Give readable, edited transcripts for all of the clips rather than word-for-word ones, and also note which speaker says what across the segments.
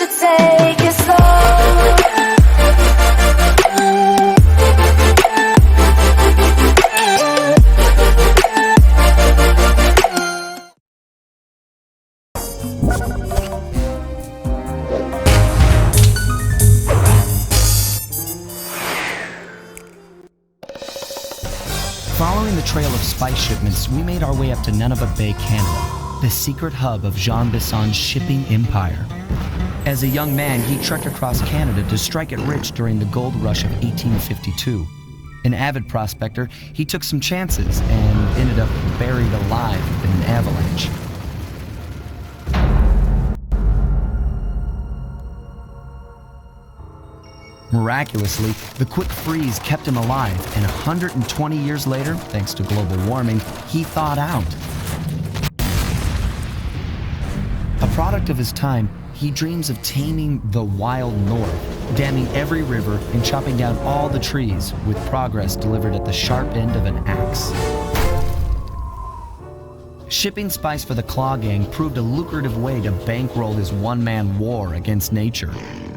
Speaker 1: should take it slow.
Speaker 2: Following the trail of spice shipments, we made our way up to Nunavut Bay, Canada, the secret hub of Jean Bisson's shipping empire. As a young man, he trekked across Canada to strike it rich during the gold rush of 1852. An avid prospector, he took some chances and ended up buried alive in an avalanche. Miraculously, the quick freeze kept him alive, and 120 years later, thanks to global warming, he thawed out. A product of his time, he dreams of taming the wild north, damming every river and chopping down all the trees, with progress delivered at the sharp end of an axe. Shipping spice for the Klaww Gang proved a lucrative way to bankroll his one-man war against nature.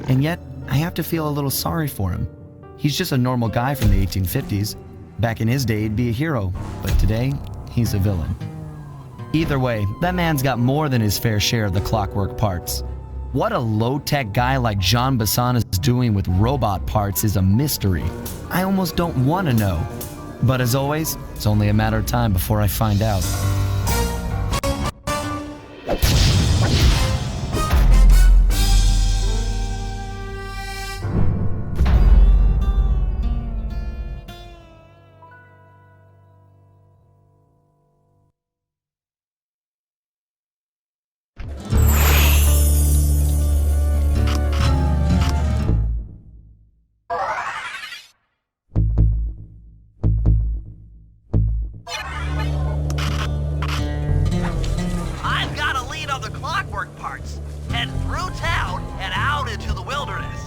Speaker 2: And yet, I have to feel a little sorry for him. He's just a normal guy from the 1850s. Back in his day, he'd be a hero, but today, he's a villain. Either way, that man's got more than his fair share of the Clockwerk parts. What a low-tech guy like Jean Bisson is doing with robot parts is a mystery. I almost don't want to know. But as always, it's only a matter of time before I find out.
Speaker 3: Head through town and out into the wilderness.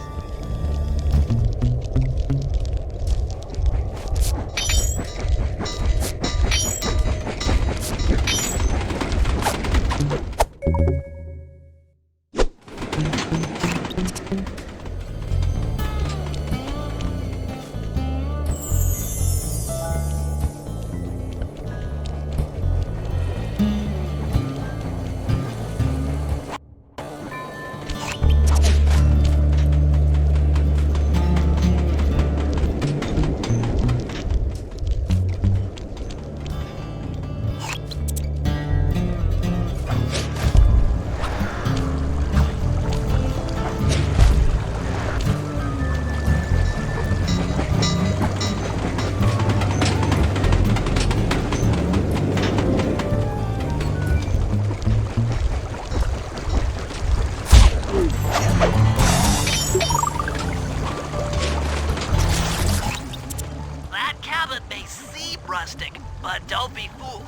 Speaker 3: But don't be fooled.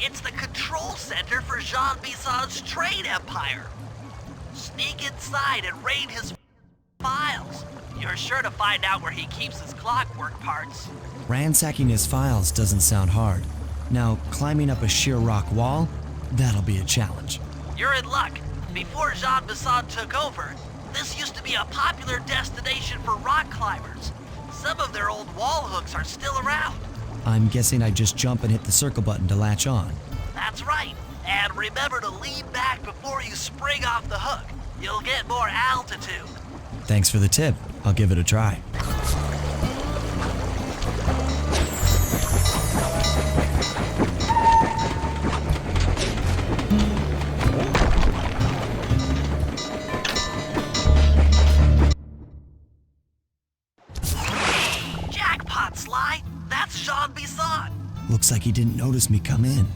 Speaker 3: It's the control center for Jean Bisson's trade empire. Sneak inside and raid his files. You're sure to find out where he keeps his clockwork parts.
Speaker 2: Ransacking his files doesn't sound hard. Now, climbing up a sheer rock wall, that'll be a challenge.
Speaker 3: You're in luck. Before Jean Bisson took over, this used to be a popular destination for rock climbers. Some of their old wall hooks are still around.
Speaker 2: I'm guessing I just jump and hit the circle button to latch on.
Speaker 3: That's right. And remember to lean back before you spring off the hook. You'll get more altitude.
Speaker 2: Thanks for the tip. I'll give it a try.
Speaker 3: Jackpot, Sly. That's Jean Bisson.
Speaker 2: Looks like he didn't notice me come in.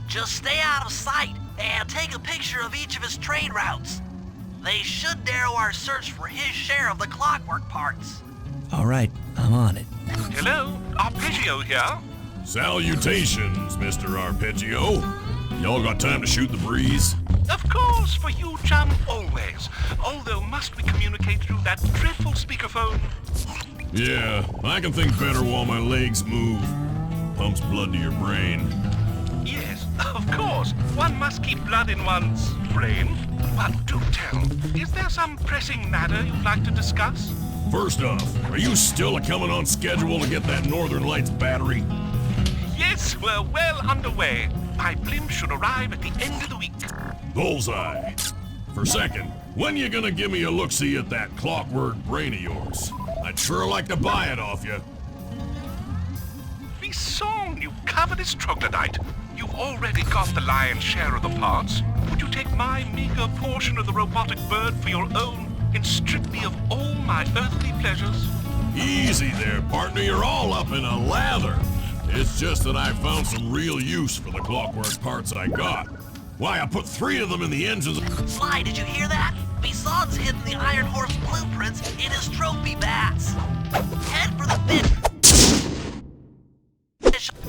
Speaker 3: Just stay out of sight and take a picture of each of his trade routes. They should narrow our search for his share of the clockwork parts.
Speaker 2: All right, I'm on it.
Speaker 4: Hello, Arpeggio here.
Speaker 5: Salutations, Mr. Arpeggio. Y'all got time to shoot the breeze?
Speaker 4: Of course, for you, chum, always. Although must we communicate through that dreadful speakerphone?
Speaker 5: Yeah, I can think better while my legs move. Pumps blood to your brain.
Speaker 4: Yes, Of course, one must keep blood in one's brain. But do tell, is there some pressing matter you'd like to discuss?
Speaker 5: First off, are you still coming on schedule to get that Northern Lights battery?
Speaker 4: Yes, we're well underway. My blimp should arrive at the end of the week.
Speaker 5: Bullseye. For second, when you gonna give me a look-see at that Clockwerk brain of yours? I'd sure like to buy it off you.
Speaker 4: The song, you covetous troglodyte. You've already got the lion's share of the parts. Would you take my meager portion of the robotic bird for your own and strip me of all my earthly pleasures?
Speaker 5: Easy there, partner. You're all up in a lather. It's just that I found some real use for the Clockwerk parts I got. Why, I put 3 of them in the engines.
Speaker 3: Sly, did you hear that? Bison's hidden the Iron Horse blueprints in his trophy bass. Head for the fish.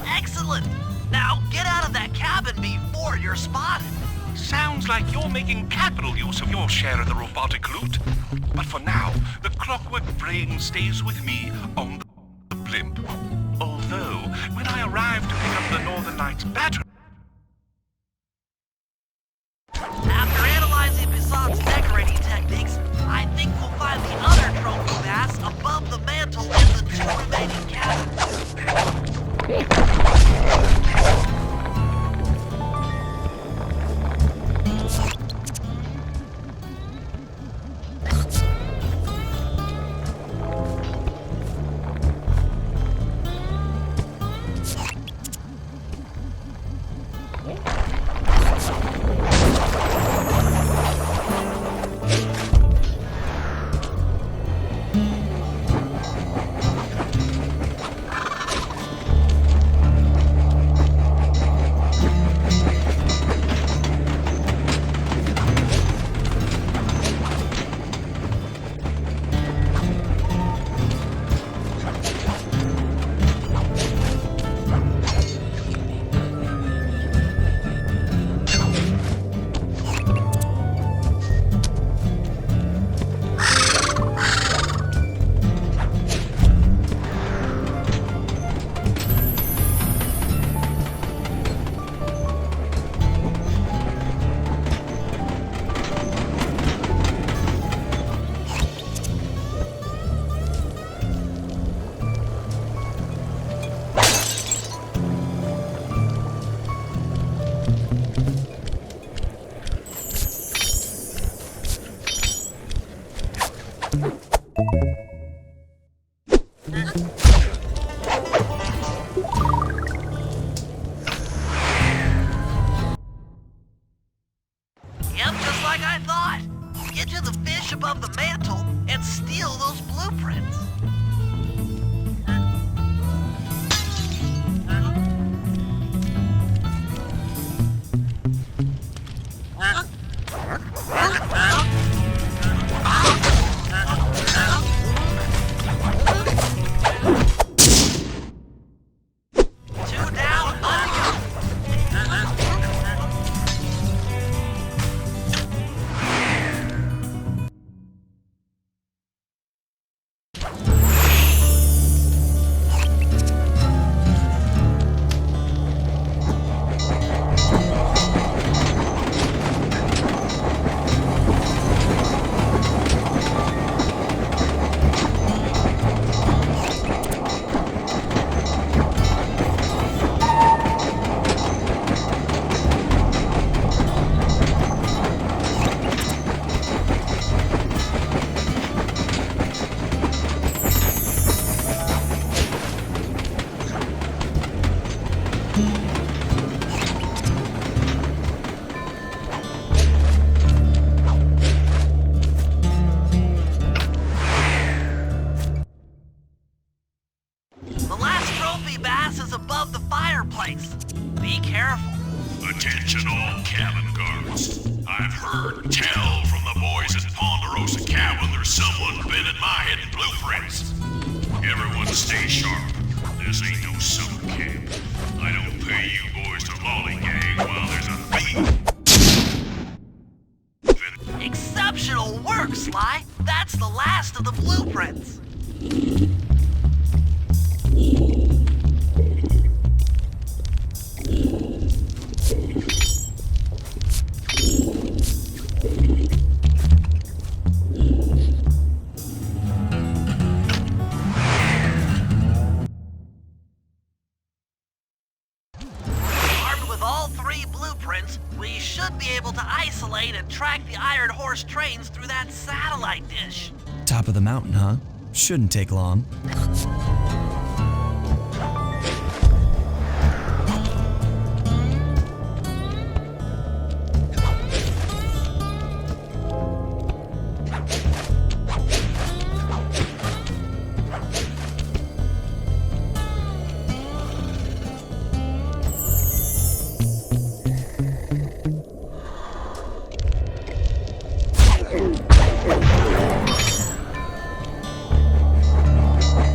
Speaker 3: Excellent. Now get out of that cabin before you're spotted.
Speaker 4: Sounds like you're making capital use of your share of the robotic loot. But for now, the Clockwerk brain stays with me on the blimp. Although, when I arrive to pick up the Northern Lights battery...
Speaker 3: After analyzing Bison's decorating techniques, I think we'll find the other trophy bass above the mantle in the 2 remaining cabins. Yep, just like I thought. Get to the fish above the mantle and steal those blueprints. Be careful.
Speaker 5: Attention all cabin guards. I've heard tell from the boys at Ponderosa Cabin there's someone been at my hidden blueprints. Everyone stay sharp. This ain't no summer camp. I don't pay you boys to lollygag while there's a thief.
Speaker 3: Exceptional work, Sly. That's the last of the blueprints. isolate and track the Iron Horse trains through that satellite dish.
Speaker 2: Top of the mountain, huh? Shouldn't take long.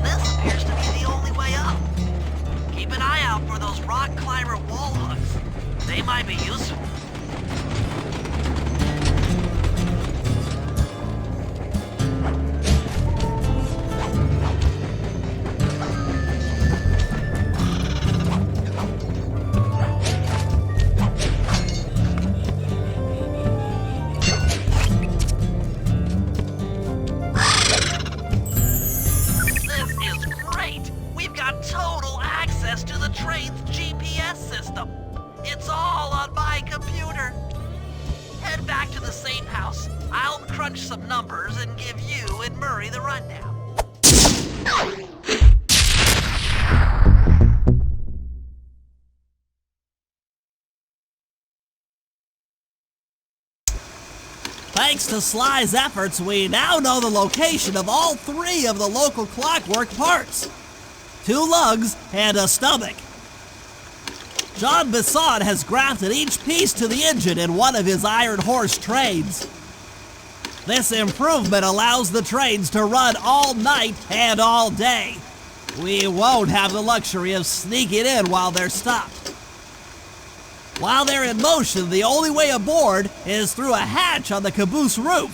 Speaker 3: This appears to be the only way up. Keep an eye out for those rock climber wall hooks. They might be useful. This is great! We've got total access to the train's GPS system. It's all on my computer. Head back to the safe house. I'll crunch some numbers and give you and Murray the rundown.
Speaker 6: Thanks to Sly's efforts, we now know the location of all 3 of the local Clockwerk parts. 2 lugs and a stomach. John Bisson has grafted each piece to the engine in one of his Iron Horse trains. This improvement allows the trains to run all night and all day. We won't have the luxury of sneaking in while they're stopped. While they're in motion, the only way aboard is through a hatch on the caboose roof,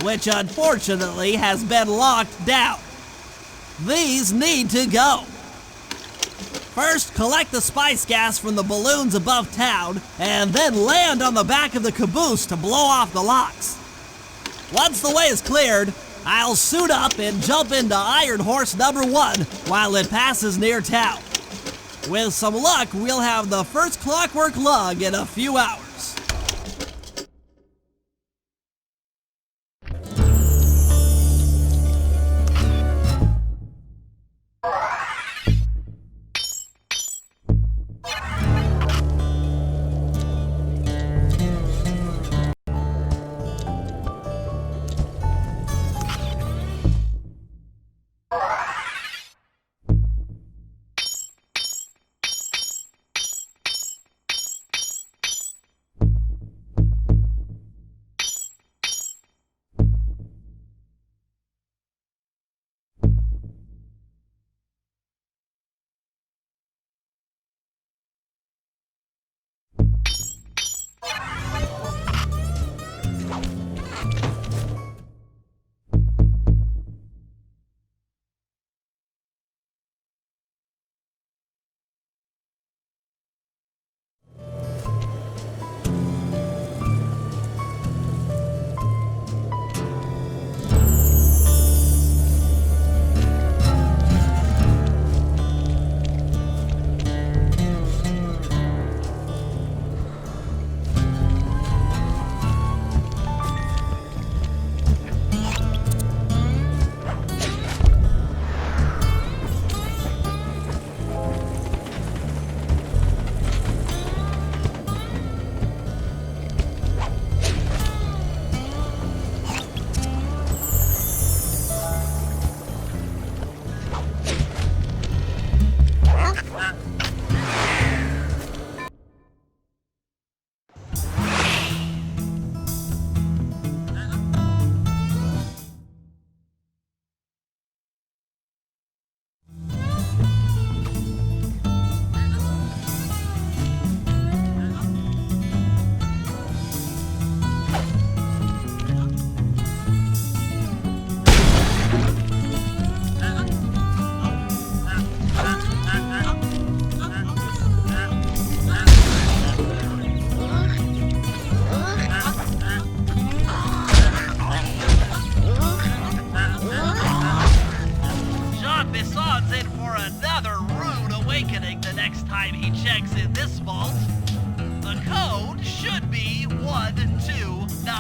Speaker 6: which unfortunately has been locked down. These need to go. First, collect the spice gas from the balloons above town, and then land on the back of the caboose to blow off the locks. Once the way is cleared, I'll suit up and jump into Iron Horse number 1 while it passes near town. With some luck, we'll have the first Clockwerk lug in a few hours.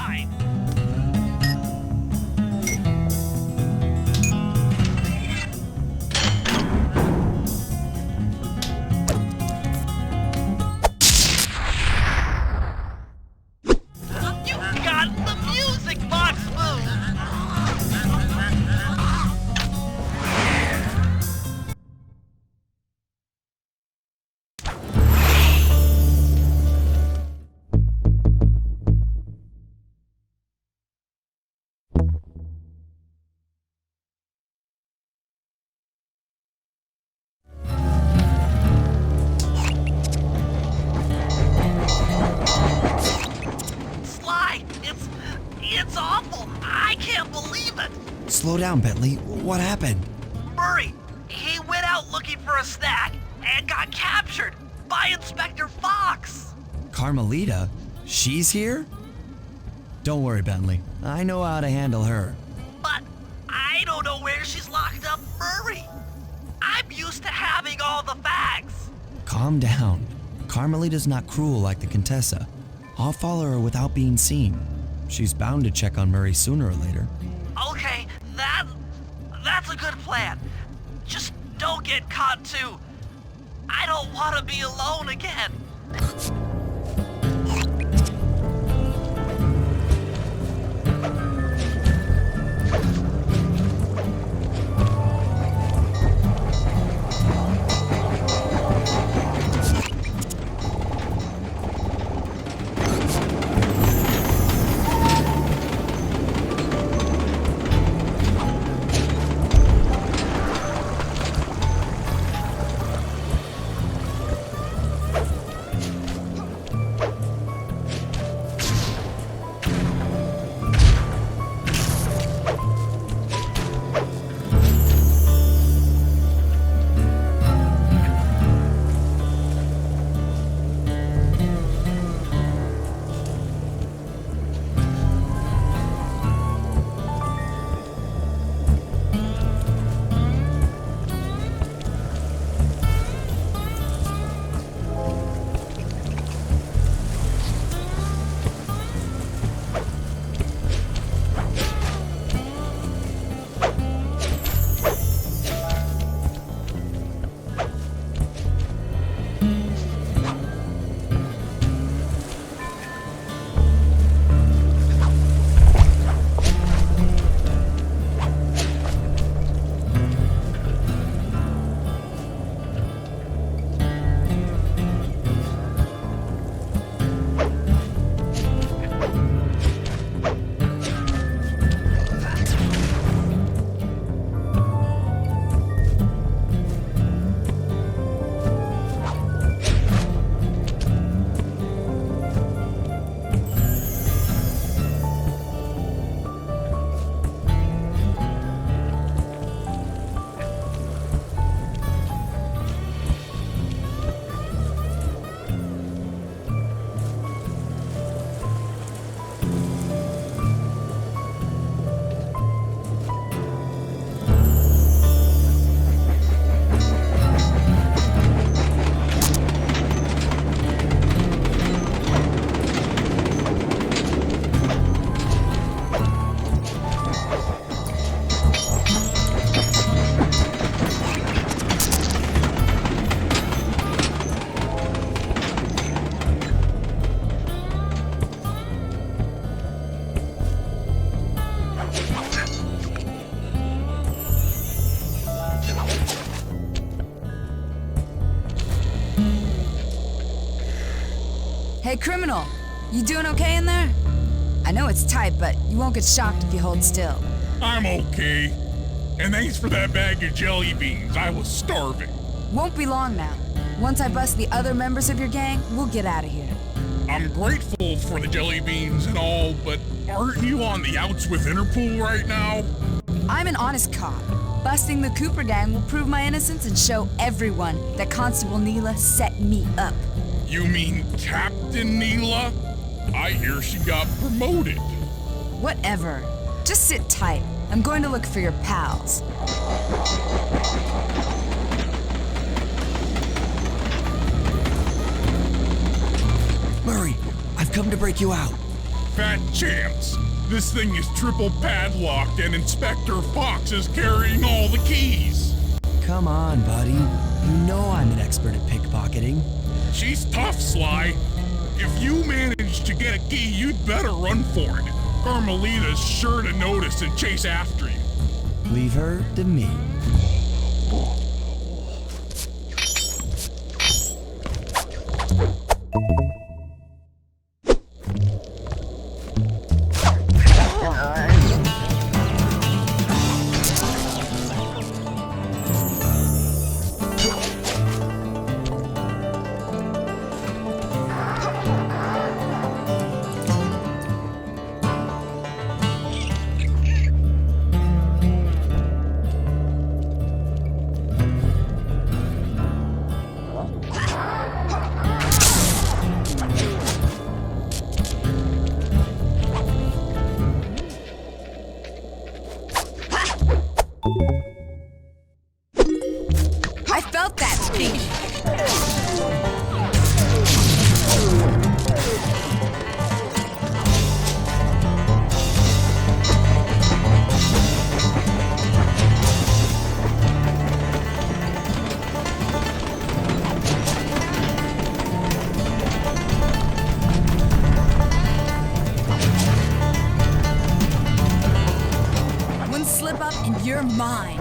Speaker 3: fine. You got the music box move! Sly, it's awful. I can't believe it.
Speaker 2: Slow down, Bentley. What happened?
Speaker 3: Murray, he went out looking for a snack and got captured by Inspector Fox.
Speaker 2: Carmelita? She's here? Don't worry, Bentley. I know how to handle her.
Speaker 3: But I don't know where she's locked up, Murray. I'm used to having all the facts.
Speaker 2: Calm down. Carmelita's not cruel like the Contessa. I'll follow her without being seen. She's bound to check on Murray sooner or later.
Speaker 3: Okay, that's a good plan. Just don't get caught too. I don't want to be alone again.
Speaker 7: Hey, criminal, you doing okay in there? I know it's tight, but you won't get shocked if you hold still.
Speaker 8: I'm okay. And thanks for that bag of jelly beans. I was starving.
Speaker 7: Won't be long now. Once I bust the other members of your gang, we'll get out of here.
Speaker 8: I'm grateful for the jelly beans and all, but aren't you on the outs with Interpol right now?
Speaker 7: I'm an honest cop. Busting the Cooper gang will prove my innocence and show everyone that Constable Neyla set me up.
Speaker 8: You mean Captain Neyla? I hear she got promoted.
Speaker 7: Whatever. Just sit tight. I'm going to look for your pals.
Speaker 2: Murray, I've come to break you out.
Speaker 8: fat chance. This thing is triple padlocked and Inspector Fox is carrying all the keys.
Speaker 2: Come on, buddy. You know I'm an expert at pickpocketing.
Speaker 8: She's tough, Sly. If you manage to get a key, you'd better run for it. Carmelita's sure to notice and chase after you.
Speaker 2: Leave her to me.
Speaker 7: I felt that speech. One slip up and you're mine.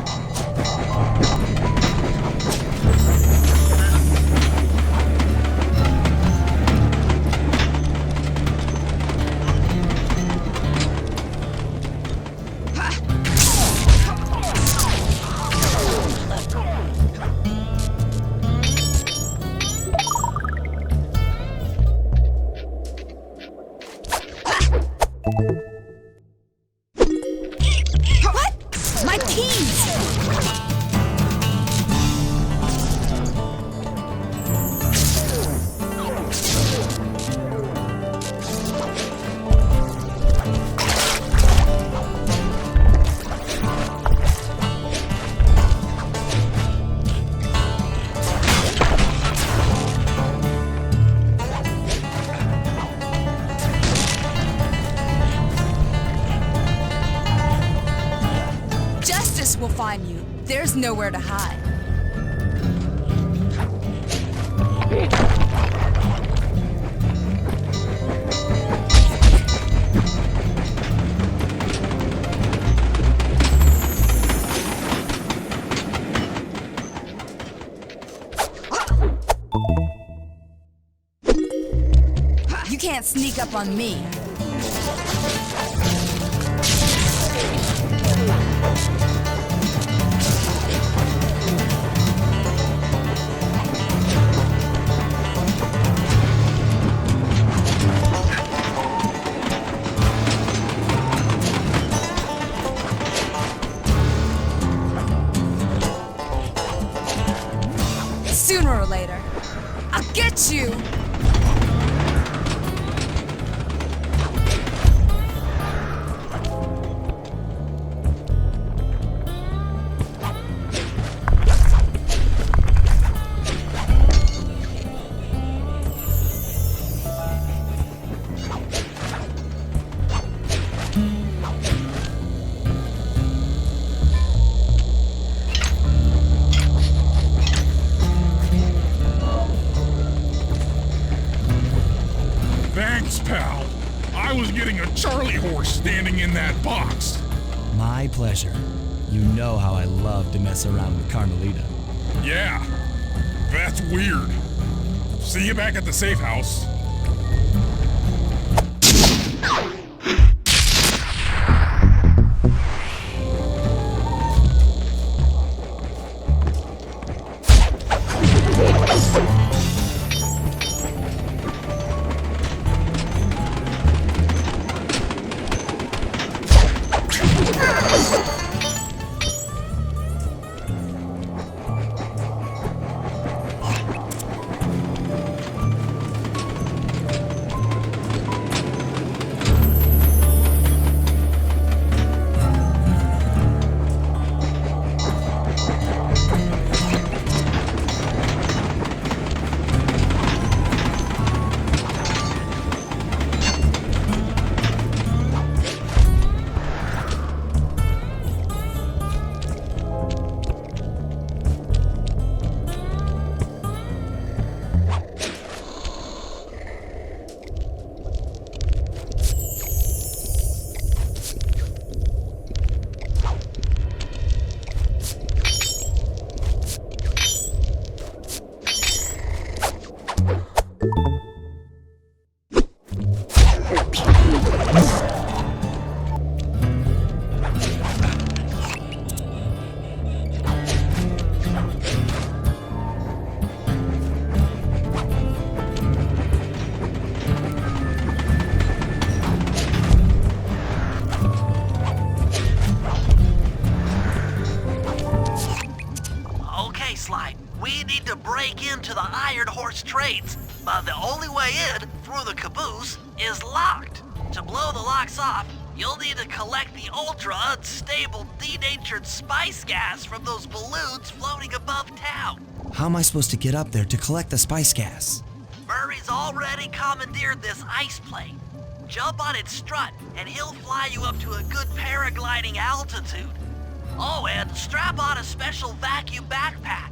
Speaker 7: What? My keys! Justice will find you. There's nowhere to hide. You can't sneak up on me. Sooner or later, I'll get you!
Speaker 8: Thanks, pal. I was getting a Charlie horse standing in that box.
Speaker 2: My pleasure. You know how I love to mess around with Carmelita.
Speaker 8: Yeah, that's weird. See you back at the safe house.
Speaker 3: trains, but the only way in, through the caboose, is locked. To blow the locks off, you'll need to collect the ultra-unstable, denatured spice gas from those balloons floating above town.
Speaker 2: How am I supposed to get up there to collect the spice gas?
Speaker 3: Murray's already commandeered this ice plane. Jump on its strut, and he'll fly you up to a good paragliding altitude. Oh, and strap on a special vacuum backpack.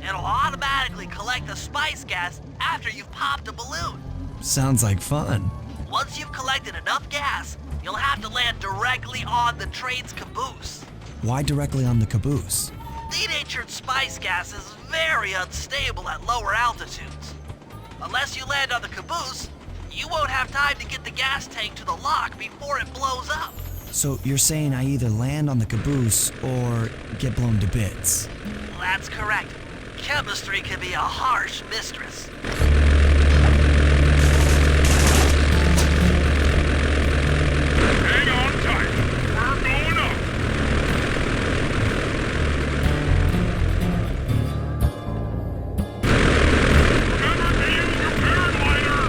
Speaker 3: It'll automatically collect the spice gas after you've popped a balloon.
Speaker 2: Sounds like fun.
Speaker 3: Once you've collected enough gas, you'll have to land directly on the train's caboose.
Speaker 2: Why directly on the caboose?
Speaker 3: Denatured spice gas is very unstable at lower altitudes. Unless you land on the caboose, you won't have time to get the gas tank to the lock before it blows up.
Speaker 2: So you're saying I either land on the caboose or get blown to bits?
Speaker 3: That's correct. Chemistry can be a harsh mistress.
Speaker 8: Hang on tight. We're going up. Remember to use your paraglider.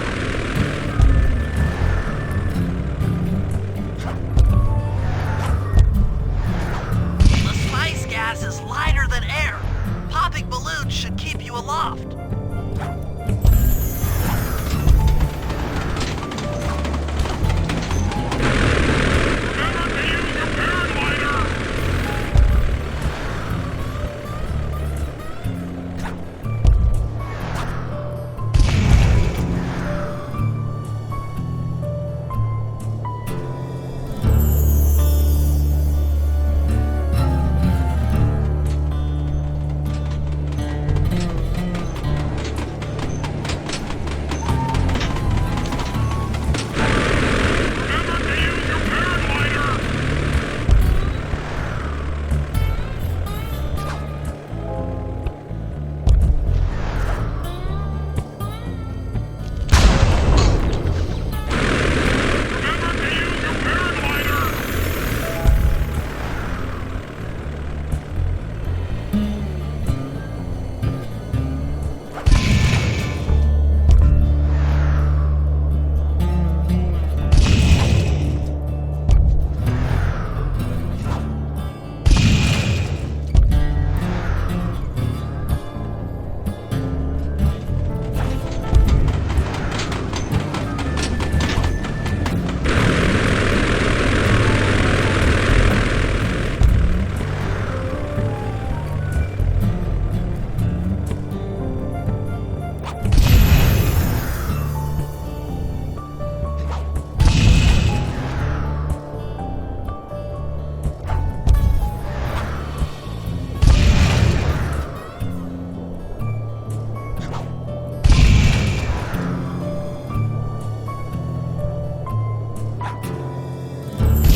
Speaker 3: The spice gas is lighter than air. Popping balloons should keep you aloft.
Speaker 8: Remember to use your paraglider. Remember to use your paraglider. Remember to use your paraglider.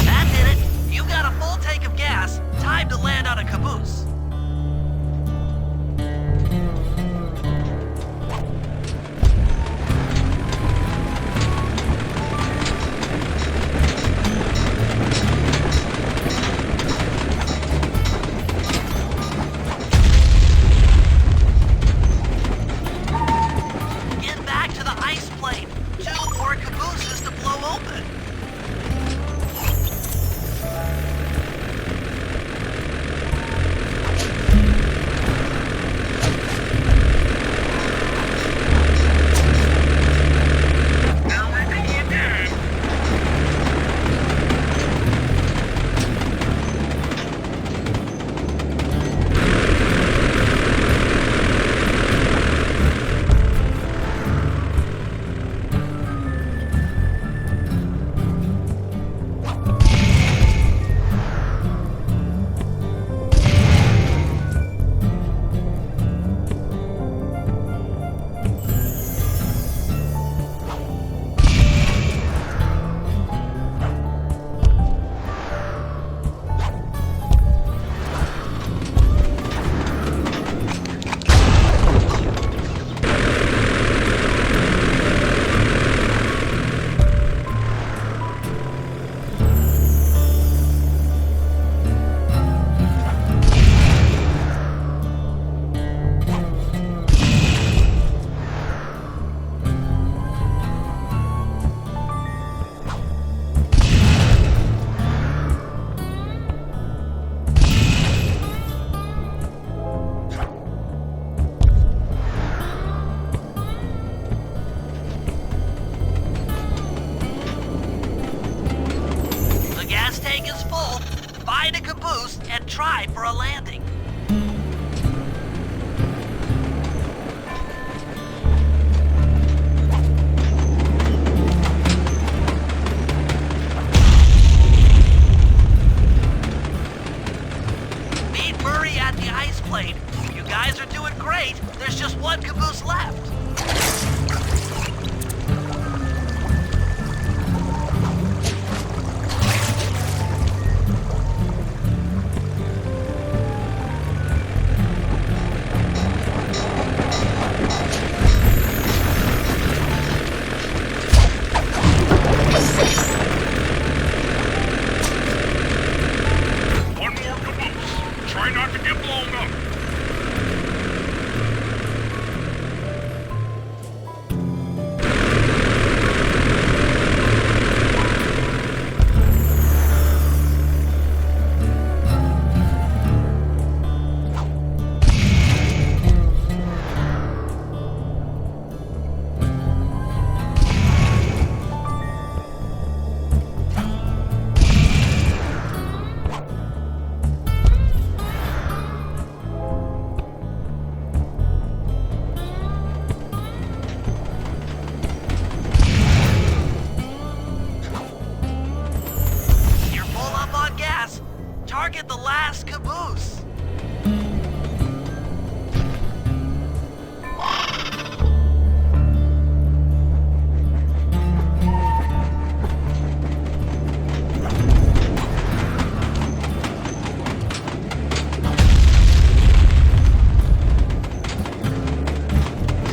Speaker 3: That did it. You got a full tank of gas. Time to land on a caboose. Get back to the ice plane. 2 more cabooses to blow open. find a caboose and try for a landing. Meet Murray at the ice plate. You guys are doing great. There's just one caboose left.
Speaker 5: One more caboose. Try not to get blown up.
Speaker 3: You're full up on gas. Target the last caboose.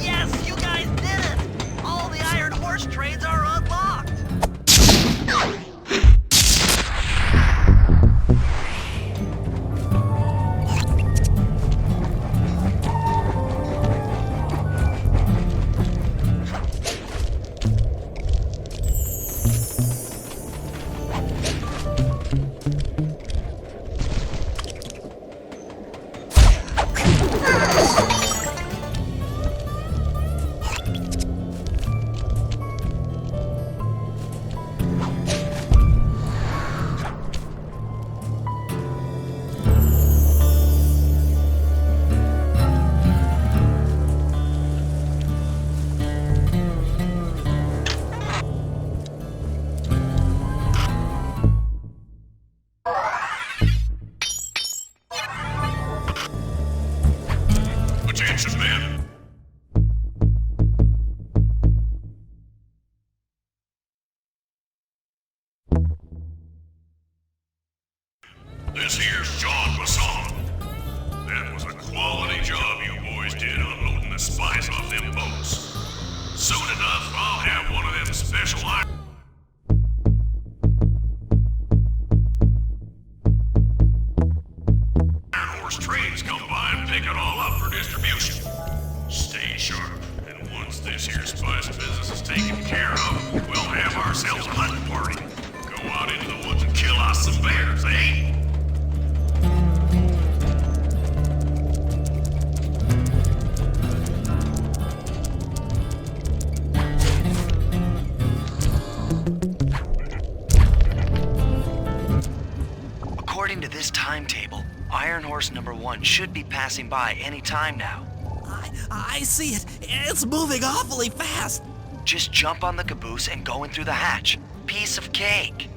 Speaker 3: Yes, you guys did it! All the Iron Horse trains are unlocked!
Speaker 5: Attention, men. This here's John Basson. That was a quality job you boys did unloading the spice off them boats. Soon enough, I'll have one of them special Iron Horse trains come by and pick it all up for distribution. Stay sharp, and once this here spice business is taken care of, we'll have ourselves a hunting party. Go out into the woods and kill us some bears, eh?
Speaker 2: According to this timetable, Iron Horse number 1 should be passing by any time now.
Speaker 6: I see it. It's moving awfully fast.
Speaker 2: Just jump on the caboose and go in through the hatch. Piece of cake.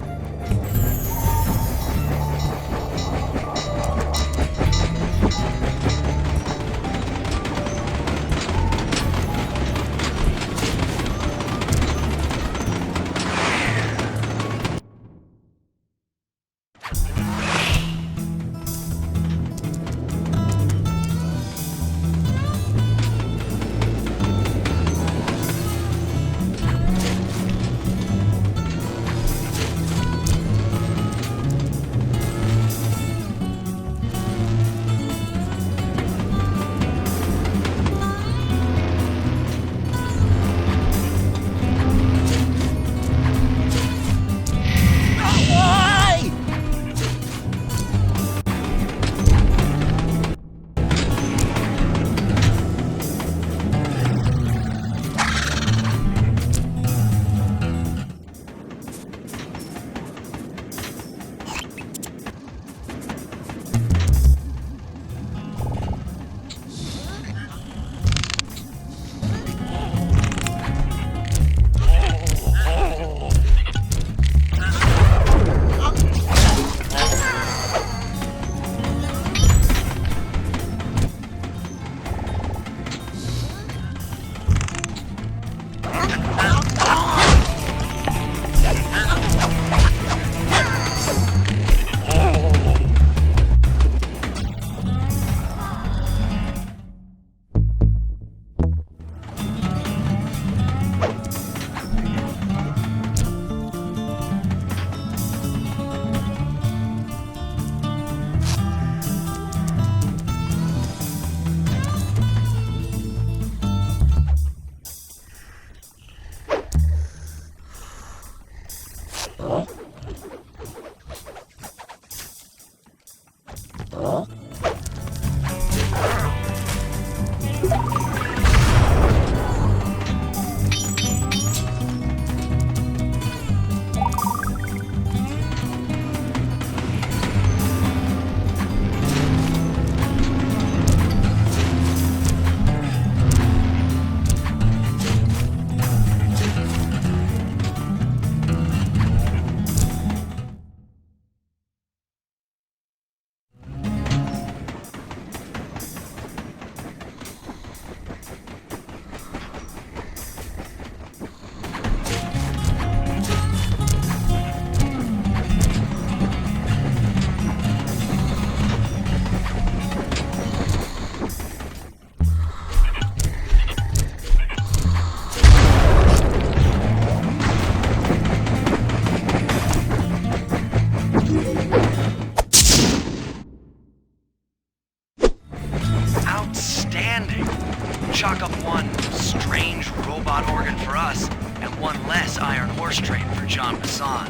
Speaker 3: chalk up one strange robot organ for us and one less Iron Horse train for John Bassan.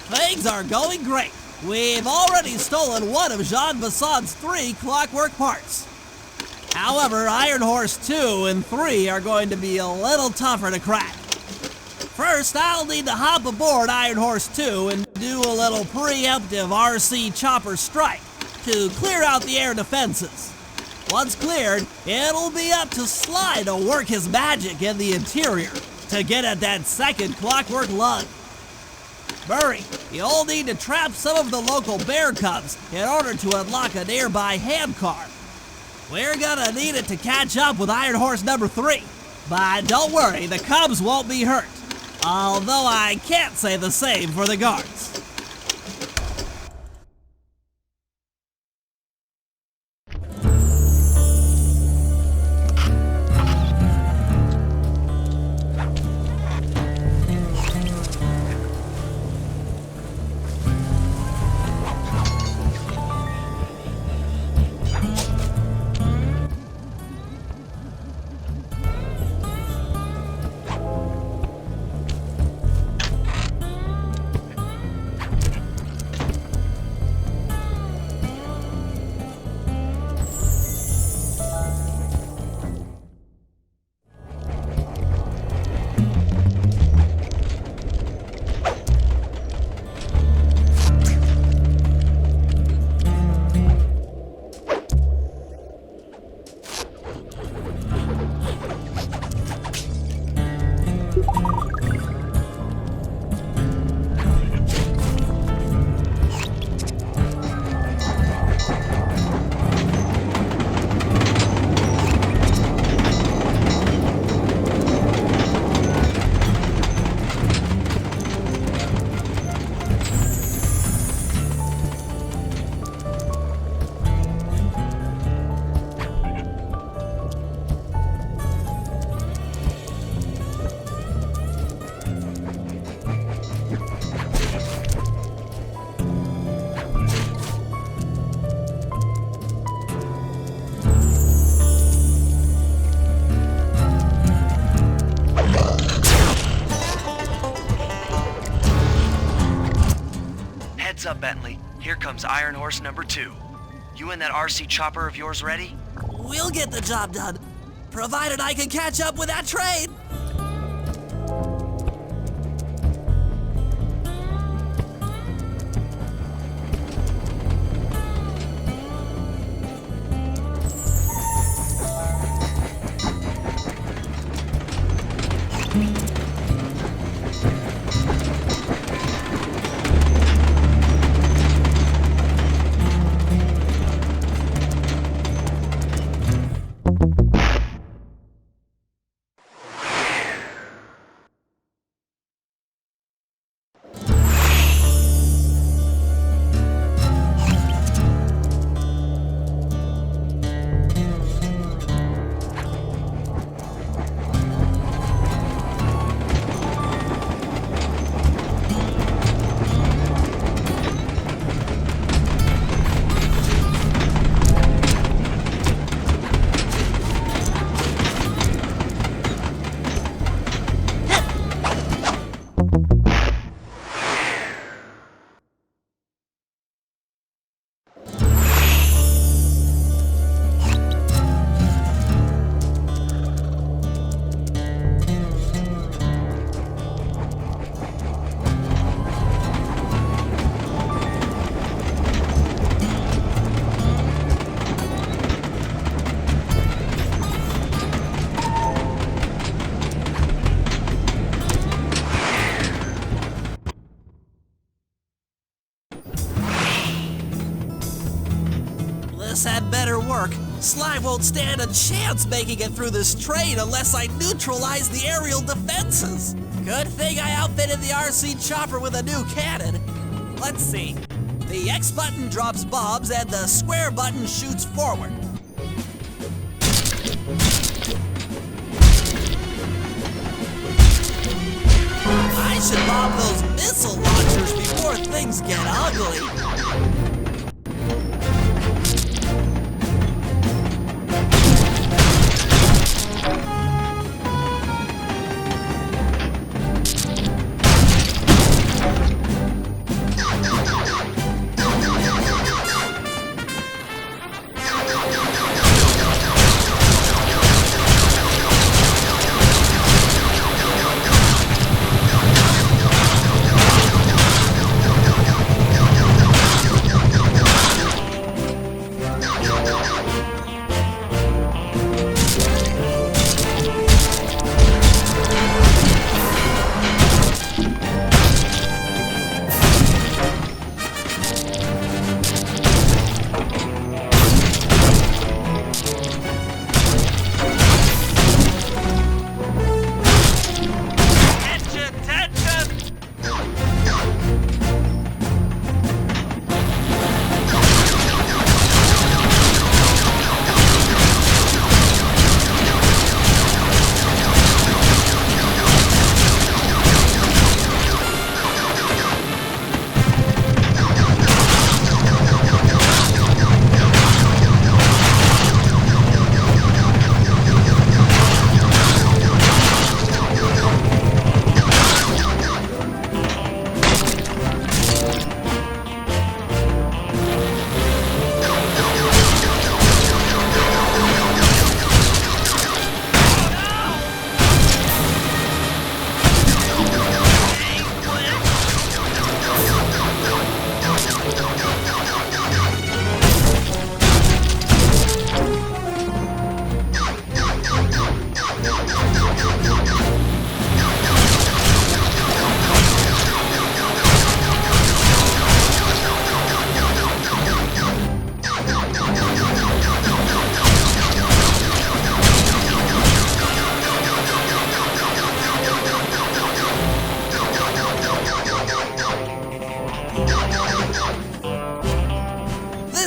Speaker 6: Things are going great. We've already stolen one of Jean Bassan's 3 Clockwerk parts. However, Iron Horse 2 and 3 are going to be a little tougher to crack. First, I'll need to hop aboard Iron Horse 2 and do a little preemptive RC chopper strike to clear out the air defenses. Once cleared, it'll be up to Sly to work his magic in the interior to get at that second Clockwerk lug. Murray, you'll need to trap some of the local bear cubs in order to unlock a nearby hand car. We're gonna need it to catch up with Iron Horse number 3. But don't worry, the cubs won't be hurt. Although I can't say the same for the guards.
Speaker 3: Heads up, Bentley. Here comes Iron Horse number 2. You and that RC chopper of yours ready?
Speaker 6: We'll get the job done, provided I can catch up with that train. This had better work. Sly won't stand a chance making it through this train unless I neutralize the aerial defenses. Good thing I outfitted the RC chopper with a new cannon. Let's see. The X button drops bombs and the square button shoots forward. I should lob those missile launchers before things get ugly.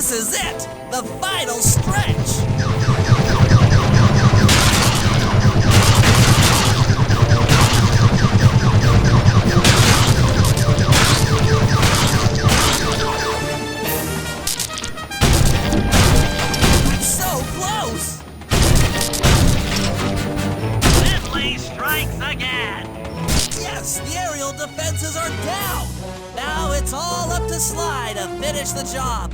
Speaker 6: This is it! The final stretch! So close!
Speaker 3: Finley strikes again!
Speaker 6: Yes, the aerial defenses are down! Now it's all up to Sly to finish the job.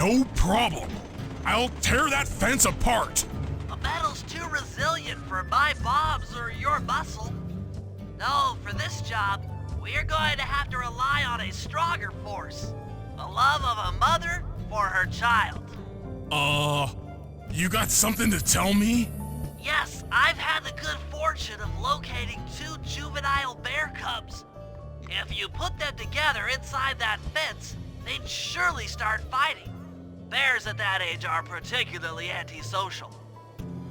Speaker 8: No problem. I'll tear that fence apart.
Speaker 3: The metal's too resilient for my bombs or your muscle. No, for this job, we're going to have to rely on a stronger force. The love of a mother for her child.
Speaker 8: You got something to tell me?
Speaker 3: Yes, I've had the good fortune of locating 2 juvenile bear cubs. If you put them together inside that fence, they'd surely start fighting. Bears at that age are particularly antisocial.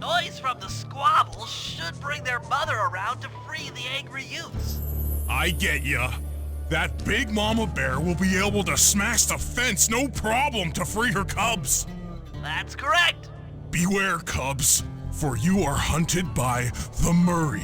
Speaker 3: Noise from the squabbles should bring their mother around to free the angry youths.
Speaker 8: I get ya. That big mama bear will be able to smash the fence no problem to free her cubs.
Speaker 3: That's correct.
Speaker 8: Beware, cubs, for you are hunted by the Murray.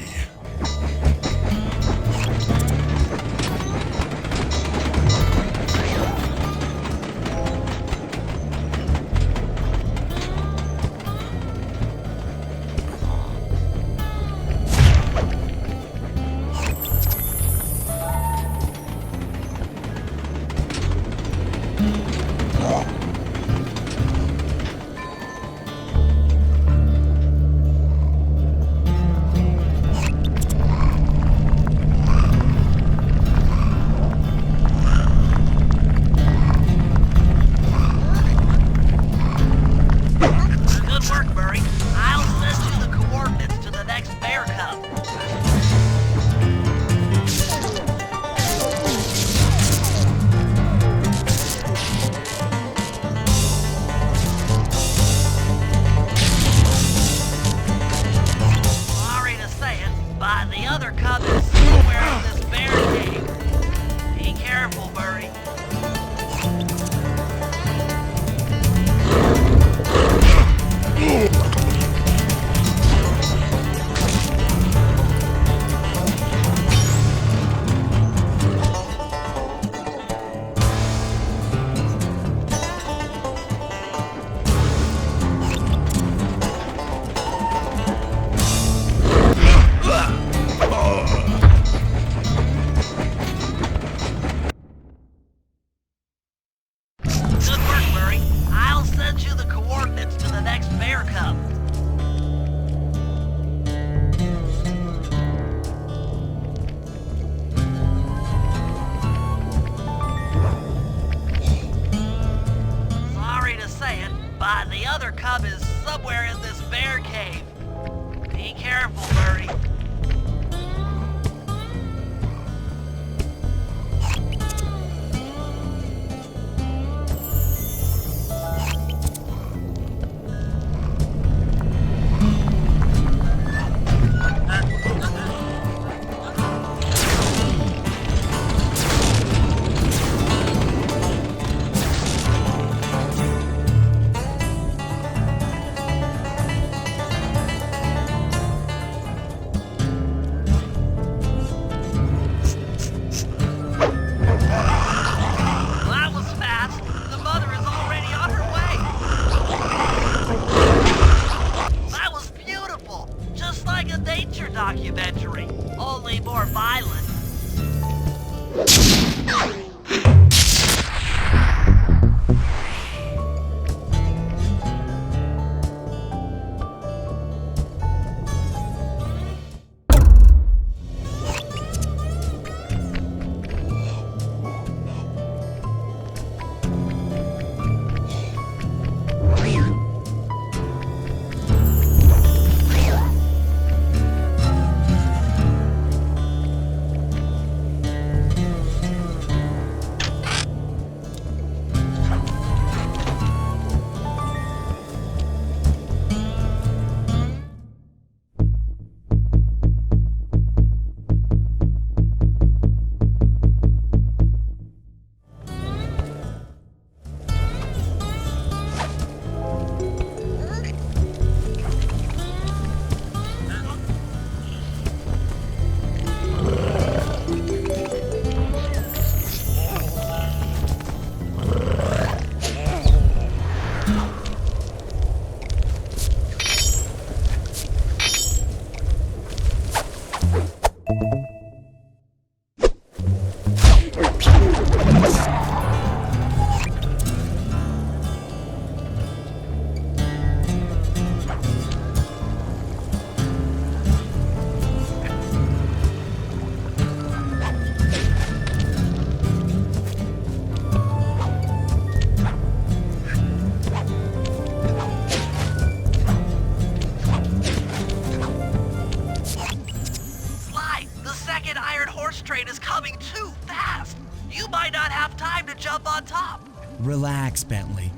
Speaker 2: Relax, Bentley.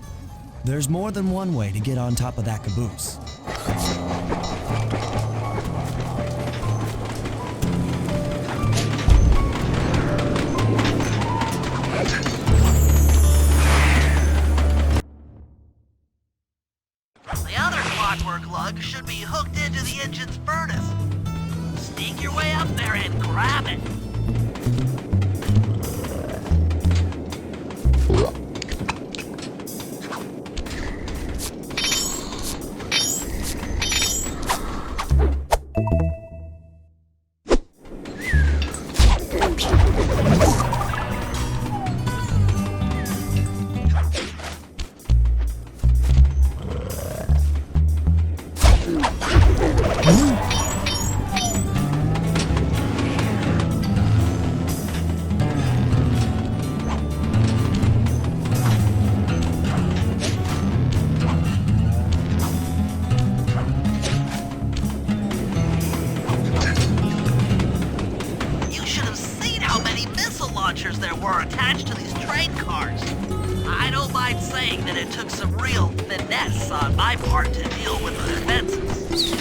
Speaker 2: There's more than one way to get on top of that caboose.
Speaker 3: The other Clockwerk lug should be hooked into the engine's furnace. Sneak your way up there and grab it. There were attached to these train cars. I don't mind saying that it took some real finesse on my part to deal with the defenses.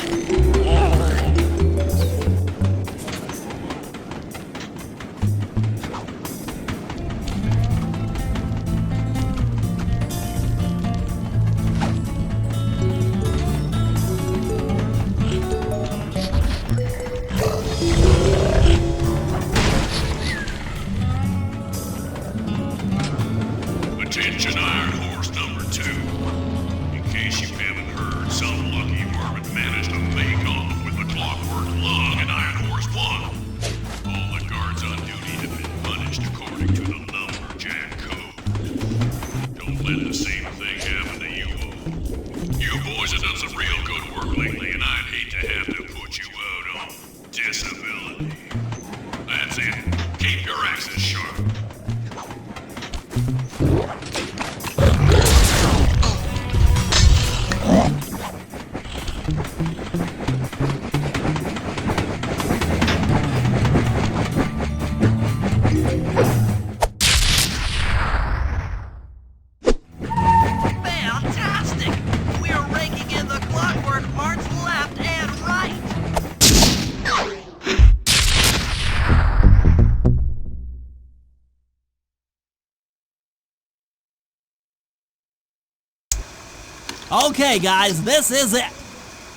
Speaker 5: Attention Iron Horse number 2. In case you haven't heard, some lucky vermin managed to make off with the Clockwerk lug and Iron Horse 1. All the guards on duty have been punished according to the lumberjack code. Don't let the same thing happen to you all. You boys have done some real good work lately, and I'd hate to have to put you out on disability. That's it. Keep your axes sharp.
Speaker 3: Fantastic! We're raking in the Clockwerk parts left and right!
Speaker 6: Okay, guys, this is it.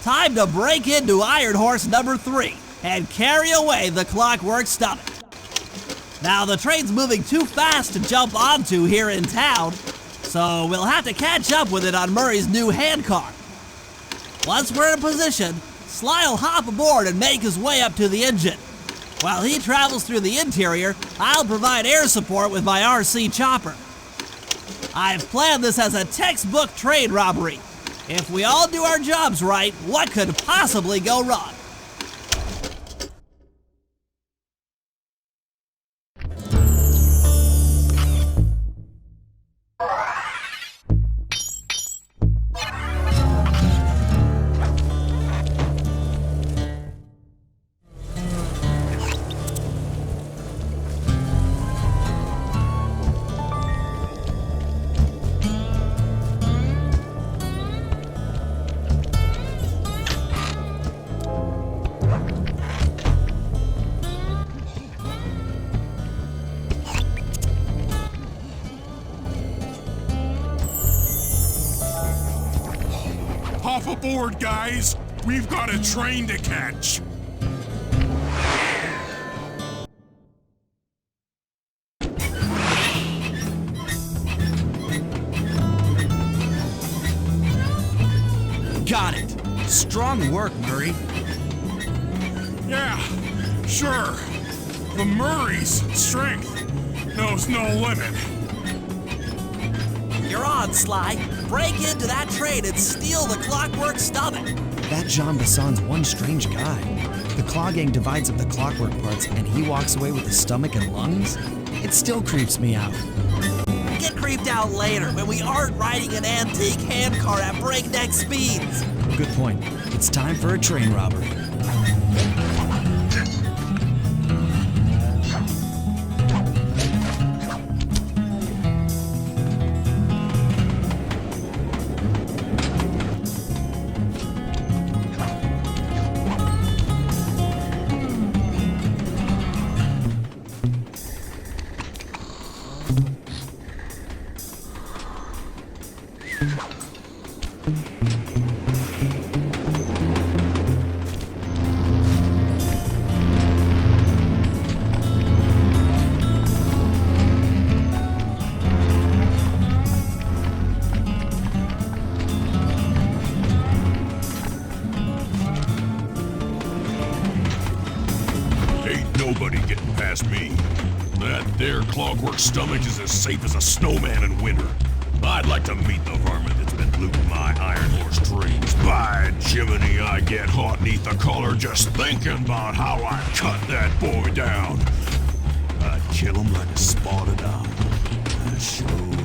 Speaker 6: Time to break into Iron Horse number 3 and carry away the Clockwerk stomach. Now, the train's moving too fast to jump onto here in town, so we'll have to catch up with it on Murray's new handcar. Once we're in position, Sly'll hop aboard and make his way up to the engine. While he travels through the interior, I'll provide air support with my RC chopper. I've planned this as a textbook train robbery. If we all do our jobs right, what could possibly go wrong?
Speaker 8: Hop aboard, guys! We've got a train to catch!
Speaker 2: Got it. Strong work, Murray.
Speaker 8: Yeah, sure. The Murray's strength knows no limit.
Speaker 6: You're on, Sly. Break into that train and steal the Clockwerk stomach.
Speaker 2: That Jean Basson's one strange guy. The Klaww Gang divides up the Clockwerk parts and he walks away with the stomach and lungs? It still creeps me out.
Speaker 6: Get creeped out later when we aren't riding an antique handcar at breakneck speeds.
Speaker 2: Good point. It's time for a train robbery.
Speaker 5: nobody getting past me. That there Clockwerk stomach is as safe as a snowman in winter. I'd like to meet the varmint that's been looting my iron horse dreams. By Jiminy, I get hot neath the collar just thinking about how I cut that boy down. I'd kill him like a spotted owl. I sure would.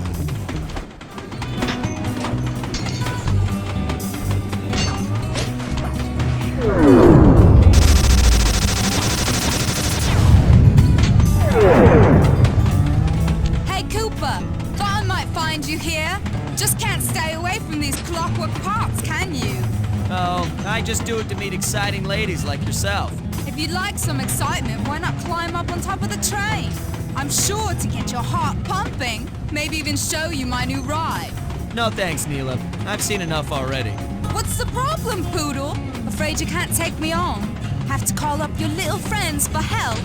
Speaker 7: Hey, Cooper! Thought I might find you here. Just can't stay away from these Clockwerk parts, can you?
Speaker 2: Oh, I just do it to meet exciting ladies like yourself.
Speaker 7: If you'd like some excitement, why not climb up on top of the train? I'm sure to get your heart pumping. Maybe even show you my new ride.
Speaker 2: No thanks, Neyla. I've seen enough already.
Speaker 7: What's the problem, Poodle? Afraid you can't take me on? Have to call up your little friends for help?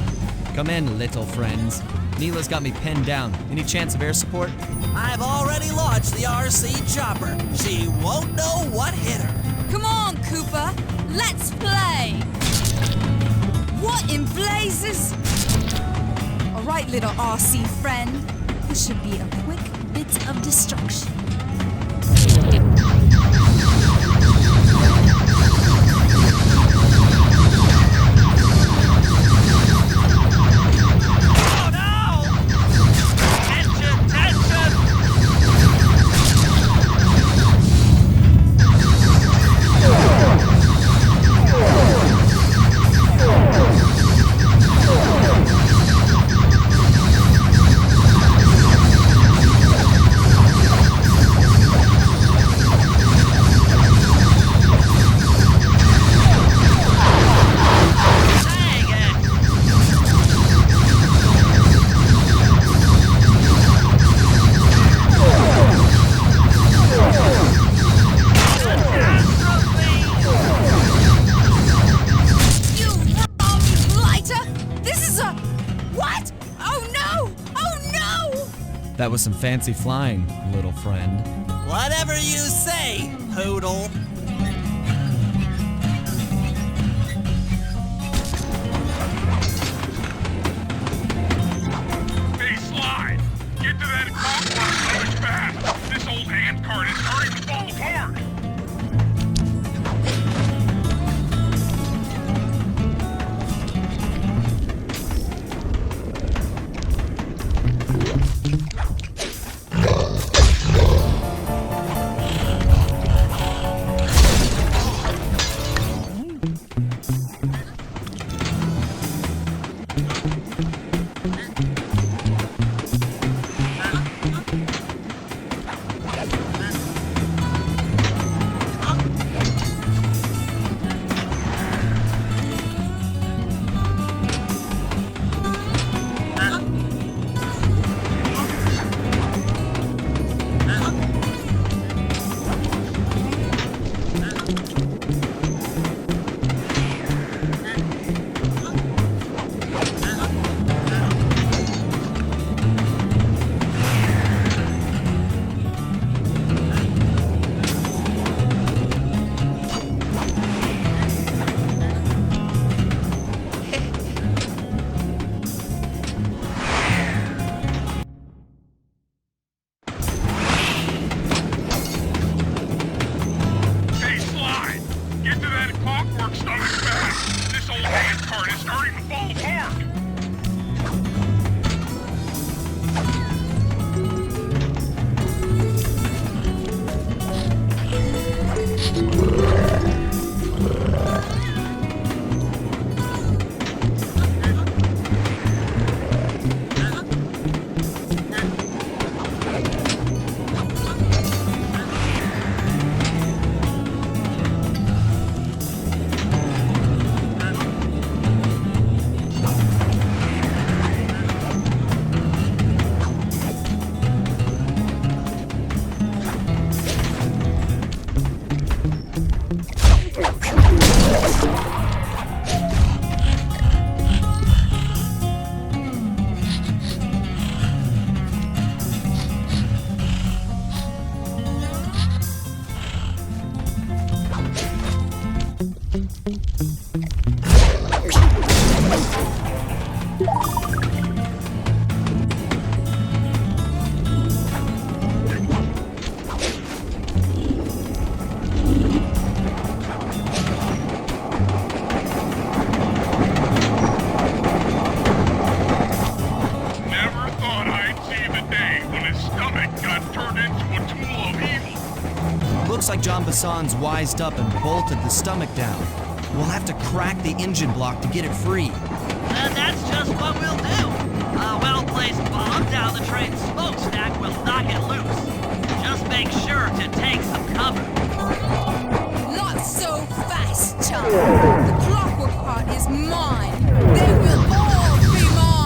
Speaker 2: Come in, little friends. Neyla's got me pinned down. Any chance of air support?
Speaker 6: I've already launched the RC chopper. She won't know what hit her.
Speaker 7: Come on, Cooper. Let's play. What in blazes? All right, little RC friend. This should be a quick bit of destruction.
Speaker 2: That was some fancy flying, little friend.
Speaker 6: Whatever you say, Poodle.
Speaker 8: Hey, Sly! Get to that Clockwerk really fast! This old hand cart is starting to fall apart!
Speaker 2: Bison's wised up and bolted the stomach down. We'll have to crack the engine block to get it free.
Speaker 3: And that's just what we'll do. A well-placed bomb down the train's smokestack will knock it loose. Just make sure to take some cover.
Speaker 7: Not so fast, chum. The Clockwerk part is mine. They will all be mine.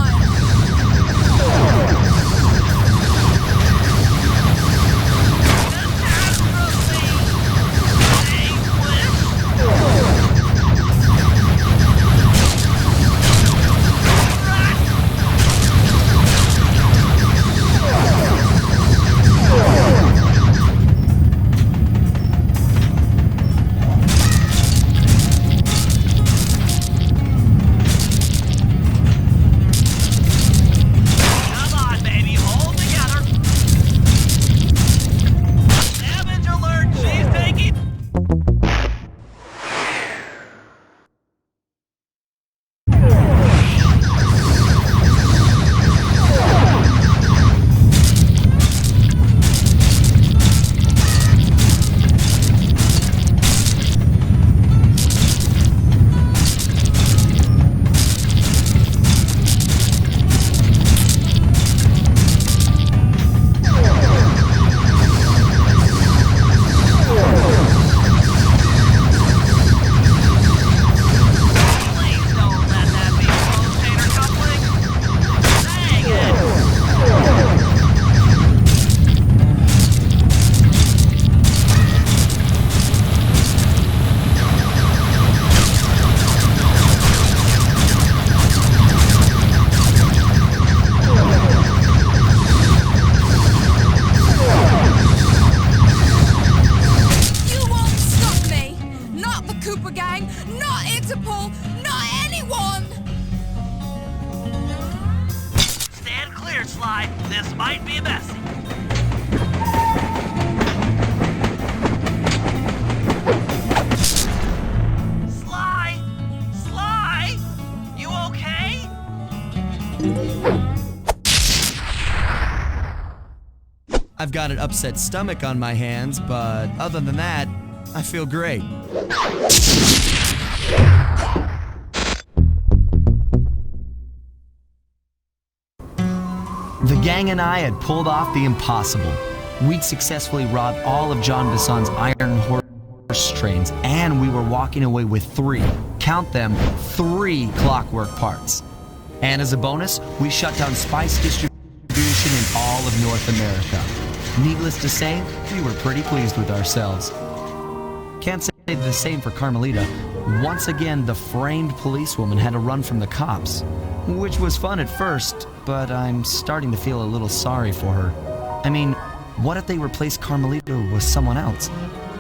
Speaker 3: This might be messy. Sly, you okay?
Speaker 2: I've got an upset stomach on my hands, but other than that, I feel great. The gang and I had pulled off the impossible. We'd successfully robbed all of John Bison's iron horse trains, and we were walking away with count them, 3 Clockwerk parts. And as a bonus, we shut down spice distribution in all of North America. Needless to say, we were pretty pleased with ourselves. Can't say the same for Carmelita. Once again, the framed policewoman had to run from the cops, which was fun at first, but I'm starting to feel a little sorry for her. I mean, what if they replaced Carmelita with someone else?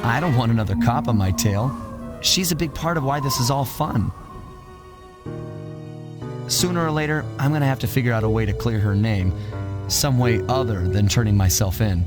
Speaker 2: I don't want another cop on my tail. She's a big part of why this is all fun. Sooner or later, I'm gonna have to figure out a way to clear her name, some way other than turning myself in.